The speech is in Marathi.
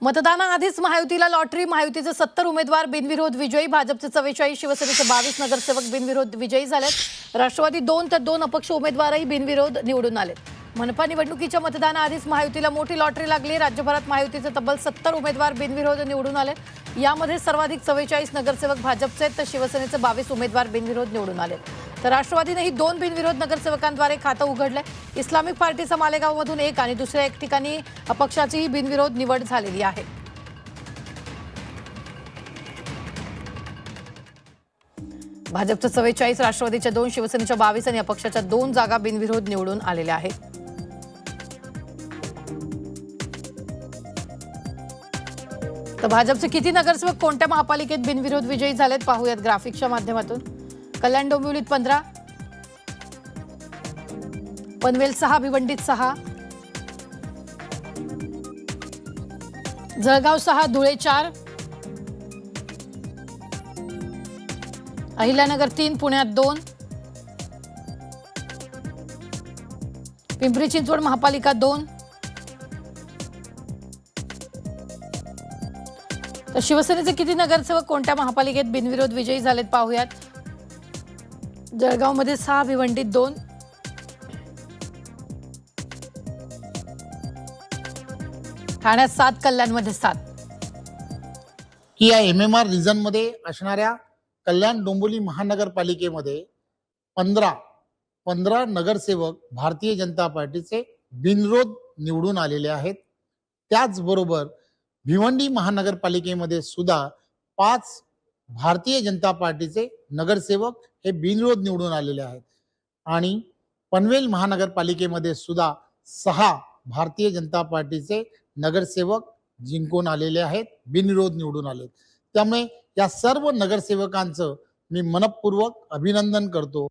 मतदानाआधीच महायुतीला लॉटरी. महायुतीचे 70 उमेदवार बिनविरोध विजयी. भाजपचे 44, शिवसेनेचे 22 नगरसेवक बिनविरोध विजयी झालेत. राष्ट्रवादी 2 तर 2 अपक्ष उमेदवारही बिनविरोध निवडून आलेत. मनपा निवडणुकीच्या मतदानाआधीच महायुतीला मोठी लॉटरी लागली. राज्यभरात महायुतीचे तब्बल 70 उमेदवार बिनविरोध निवडून आले. यामध्ये सर्वाधिक 44 नगरसेवक भाजपचे तर शिवसेनेचे 22 उमेदवार बिनविरोध निवडून आले. तर राष्ट्रवादीनेही 2 बिनविरोध नगरसेवकांद्वारे खातं उघडलंय. इस्लामिक पार्टीचा मालेगावमधून 1 आणि दुसऱ्या 1 ठिकाणी अपक्षाचीही बिनविरोध निवड झालेली आहे. भाजपच्या 44, राष्ट्रवादीच्या 2, शिवसेनेच्या 22 आणि अपक्षाच्या 2 जागा बिनविरोध निवडून आलेल्या आहेत. तर भाजपचे किती नगरसेवक कोणत्या महापालिकेत बिनविरोध विजयी झालेत पाहूयात ग्राफिक्सच्या माध्यमातून. कल्याण डोंबिवलीत 15, पनवेल 6, भिवंडीत 6, जळगाव 6, धुळे 4, अहिल्यानगर 3, पुण्यात 2, पिंपरी चिंचवड महापालिका 2, तर शिवसेनेचे किती नगरसेवक कोणत्या महापालिकेत बिनविरोध विजयी झालेत पाहूयात. जळगावमध्ये 6, भिवंडीत 2, ठाण्यात 7, कल्याणमध्ये 7. की या MMR रिजन मध्ये असणाऱ्या कल्याण डोंबिवली महानगरपालिकेमध्ये 15 नगरसेवक भारतीय जनता पार्टीचे बिनविरोध निवडून आलेले आहेत. त्याचबरोबर भिवंडी महानगरपालिकेमध्ये सुद्धा 5 भारतीय जनता पार्टीचे नगरसेवक हे बिनविरोध निवडून आलेले आहेत. आणि पनवेल महानगरपालिकेमध्ये सुद्धा 6 भारतीय जनता पार्टीचे नगरसेवक जिंकून आलेले आहेत, बिनविरोध निवडून आलेत. त्यामुळे या सर्व नगरसेवकांचं मी मनपूर्वक अभिनंदन करतो.